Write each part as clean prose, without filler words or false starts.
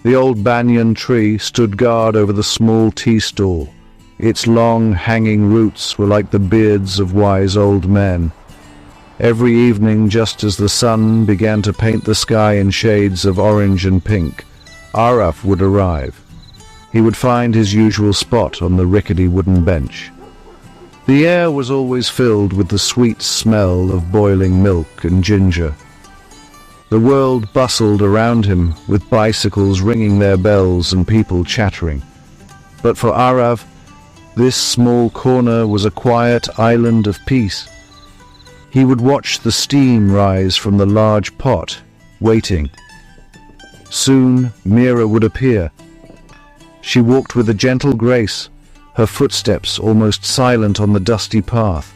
The old banyan tree stood guard over the small tea stall. Its long, hanging roots were like the beards of wise old men. Every evening, just as the sun began to paint the sky in shades of orange and pink, Aarav would arrive. He would find his usual spot on the rickety wooden bench. The air was always filled with the sweet smell of boiling milk and ginger. The world bustled around him, with bicycles ringing their bells and people chattering. But for Aarav, this small corner was a quiet island of peace. He would watch the steam rise from the large pot, waiting. Soon Meera would appear. She walked with a gentle grace, her footsteps almost silent on the dusty path.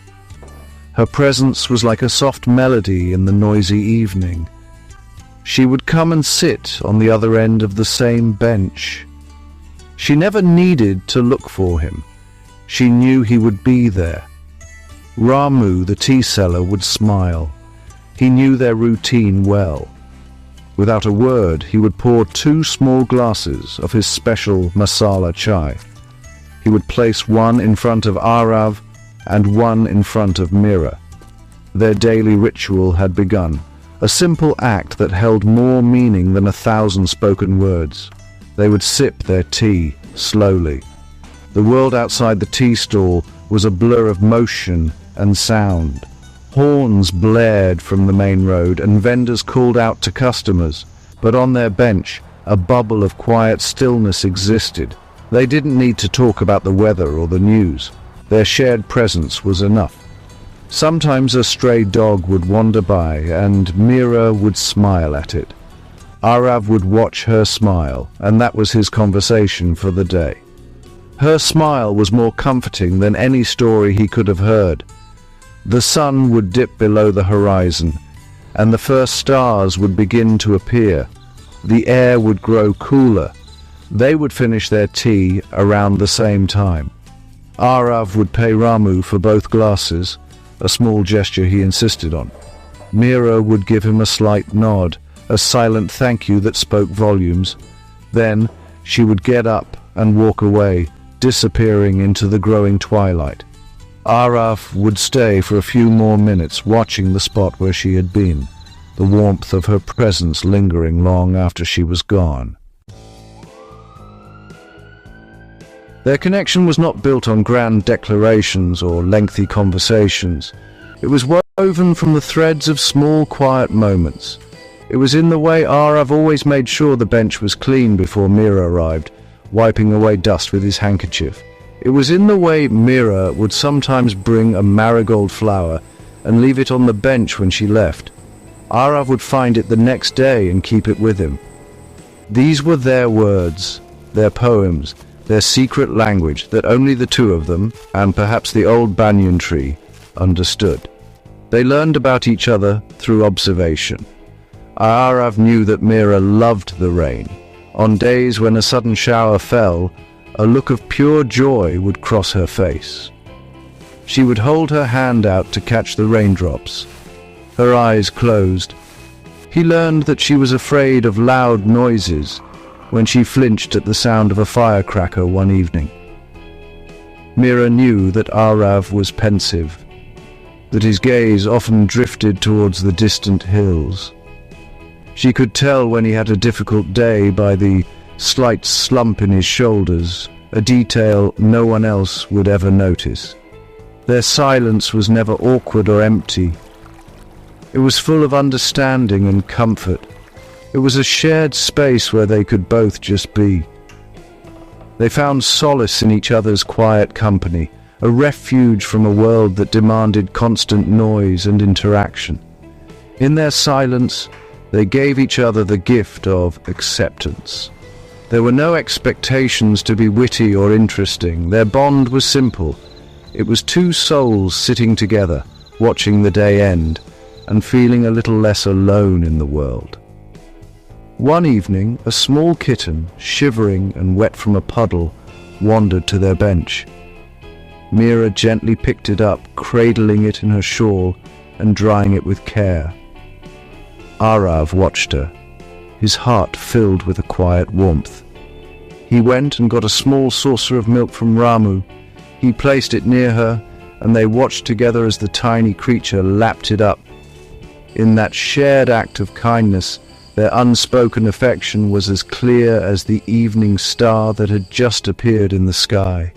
Her presence was like a soft melody in the noisy evening. She would come and sit on the other end of the same bench. She never needed to look for him. She knew he would be there. Ramu, the tea seller, would smile. He knew their routine well. Without a word, he would pour 2 small glasses of his special masala chai. He would place one in front of Aarav and one in front of Meera. Their daily ritual had begun, a simple act that held more meaning than 1,000 spoken words. They would sip their tea slowly. The world outside the tea stall was a blur of motion and sound. Horns blared from the main road and vendors called out to customers, but on their bench, a bubble of quiet stillness existed. They didn't need to talk about the weather or the news. Their shared presence was enough. Sometimes a stray dog would wander by and Meera would smile at it. Aarav would watch her smile, and that was his conversation for the day. Her smile was more comforting than any story he could have heard. The sun would dip below the horizon, and the first stars would begin to appear. The air would grow cooler. They would finish their tea around the same time. Aarav would pay Ramu for both glasses, a small gesture he insisted on. Meera would give him a slight nod, a silent thank you that spoke volumes. Then she would get up and walk away, disappearing into the growing twilight. Aarav would stay for a few more minutes, watching the spot where she had been, the warmth of her presence lingering long after she was gone. Their connection was not built on grand declarations or lengthy conversations. It was woven from the threads of small, quiet moments. It was in the way Aarav always made sure the bench was clean before Meera arrived, wiping away dust with his handkerchief. It was in the way Meera would sometimes bring a marigold flower and leave it on the bench when she left. Aarav would find it the next day and keep it with him. These were their words, their poems, their secret language that only the two of them, and perhaps the old banyan tree, understood. They learned about each other through observation. Aarav knew that Meera loved the rain. On days when a sudden shower fell, a look of pure joy would cross her face. She would hold her hand out to catch the raindrops. Her eyes closed. He learned that she was afraid of loud noises when she flinched at the sound of a firecracker one evening. Meera knew that Aarav was pensive, that his gaze often drifted towards the distant hills. She could tell when he had a difficult day by the slight slump in his shoulders, a detail no one else would ever notice. Their silence was never awkward or empty. It was full of understanding and comfort. It was a shared space where they could both just be. They found solace in each other's quiet company, a refuge from a world that demanded constant noise and interaction. In their silence, they gave each other the gift of acceptance. There were no expectations to be witty or interesting. Their bond was simple. It was two souls sitting together, watching the day end, and feeling a little less alone in the world. One evening, a small kitten, shivering and wet from a puddle, wandered to their bench. Meera gently picked it up, cradling it in her shawl and drying it with care. Aarav watched her. his heart filled with a quiet warmth. He went and got a small saucer of milk from Ramu. He placed it near her, and they watched together as the tiny creature lapped it up. In that shared act of kindness, their unspoken affection was as clear as the evening star that had just appeared in the sky.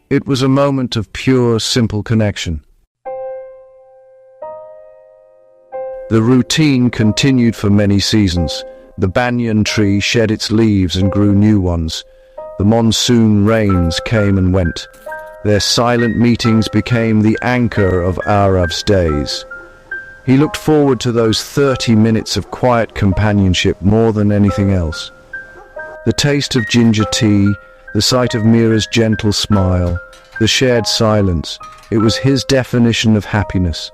It was a moment of pure, simple connection. The routine continued for many seasons. The banyan tree shed its leaves and grew new ones. The monsoon rains came and went. Their silent meetings became the anchor of Aarav's days. He looked forward to those 30 minutes of quiet companionship more than anything else. The taste of ginger tea, the sight of Meera's gentle smile, the shared silence, it was his definition of happiness.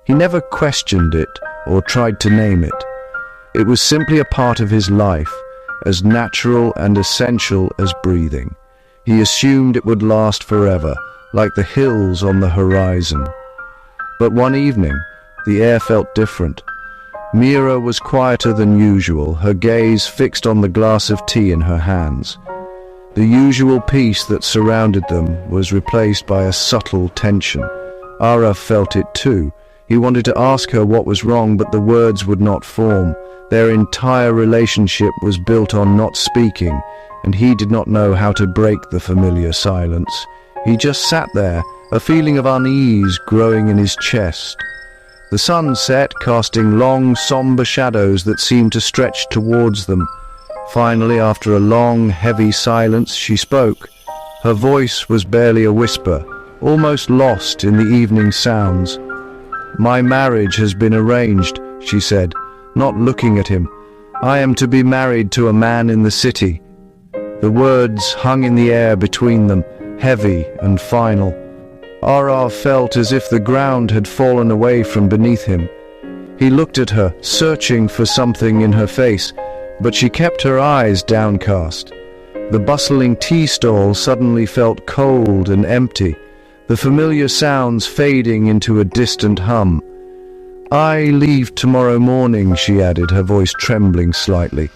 He never questioned it or tried to name it. It was simply a part of his life, as natural and essential as breathing. He assumed it would last forever, like the hills on the horizon. But one evening, the air felt different. Meera was quieter than usual, her gaze fixed on the glass of tea in her hands. The usual peace that surrounded them was replaced by a subtle tension. Aarav felt it too. He wanted to ask her what was wrong, but the words would not form. Their entire relationship was built on not speaking, and he did not know how to break the familiar silence. He just sat there, a feeling of unease growing in his chest. The sun set, casting long, somber shadows that seemed to stretch towards them. Finally, after a long, heavy silence, she spoke. Her voice was barely a whisper, almost lost in the evening sounds. "My marriage has been arranged," she said, not looking at him. "I am to be married to a man in the city." The words hung in the air between them, heavy and final. Aarav felt as if the ground had fallen away from beneath him. He looked at her, searching for something in her face, but she kept her eyes downcast. The bustling tea stall suddenly felt cold and empty, the familiar sounds fading into a distant hum. "I leave tomorrow morning," she added, her voice trembling slightly.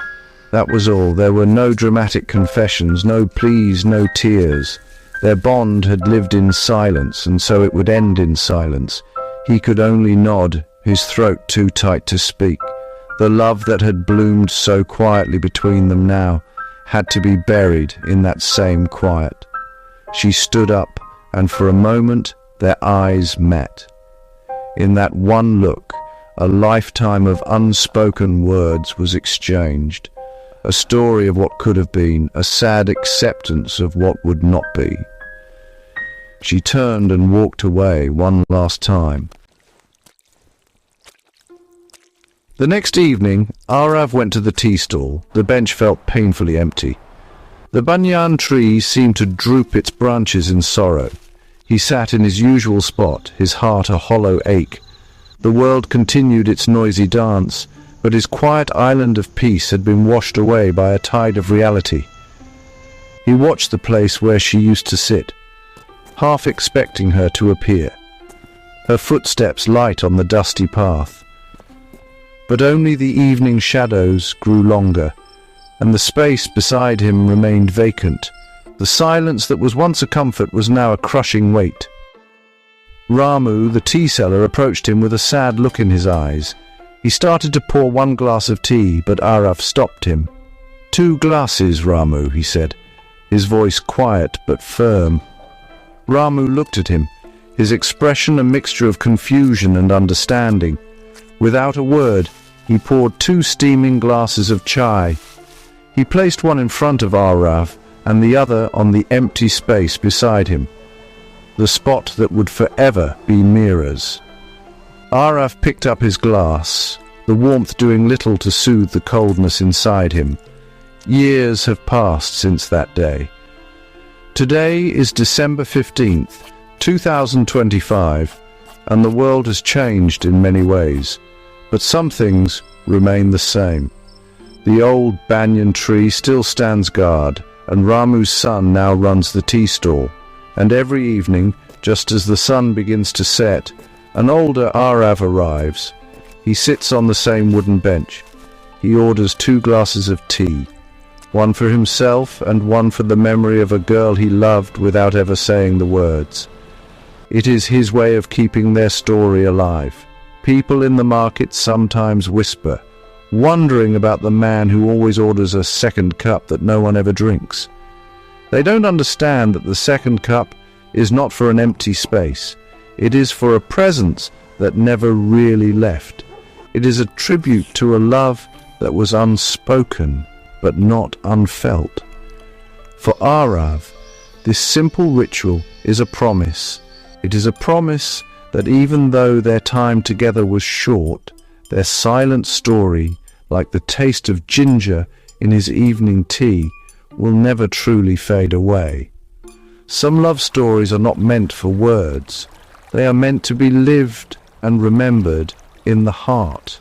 That was all. There were no dramatic confessions, no pleas, no tears. Their bond had lived in silence, and so it would end in silence. He could only nod, his throat too tight to speak. The love that had bloomed so quietly between them now had to be buried in that same quiet. She stood up, and for a moment their eyes met. In that one look, a lifetime of unspoken words was exchanged. A story of what could have been, a sad acceptance of what would not be. She turned and walked away one last time. The next evening, Aarav went to the tea stall. The bench felt painfully empty. The banyan tree seemed to droop its branches in sorrow. He sat in his usual spot, his heart a hollow ache. The world continued its noisy dance, but his quiet island of peace had been washed away by a tide of reality. He watched the place where she used to sit, half expecting her to appear, her footsteps light on the dusty path. But only the evening shadows grew longer, and the space beside him remained vacant. The silence that was once a comfort was now a crushing weight. Ramu, the tea seller, approached him with a sad look in his eyes. He started to pour one glass of tea, but Aarav stopped him. "2 glasses, Ramu," he said, his voice quiet but firm. Ramu looked at him, his expression a mixture of confusion and understanding. Without a word, he poured 2 steaming glasses of chai. He placed one in front of Aarav and the other on the empty space beside him, the spot that would forever be Meera's. Aarav picked up his glass, the warmth doing little to soothe the coldness inside him. Years have passed since that day. Today is December 15th, 2025, and the world has changed in many ways, but some things remain the same. The old banyan tree still stands guard, and Ramu's son now runs the tea stall, and every evening, just as the sun begins to set, an older Aarav arrives. He sits on the same wooden bench, he orders 2 glasses of tea, one for himself and one for the memory of a girl he loved without ever saying the words. It is his way of keeping their story alive. People in the market sometimes whisper, wondering about the man who always orders a second cup that no one ever drinks. They don't understand that the second cup is not for an empty space. It is for a presence that never really left. It is a tribute to a love that was unspoken but not unfelt. For Aarav, this simple ritual is a promise. It is a promise that even though their time together was short, their silent story, like the taste of ginger in his evening tea, will never truly fade away. Some love stories are not meant for words. They are meant to be lived and remembered in the heart.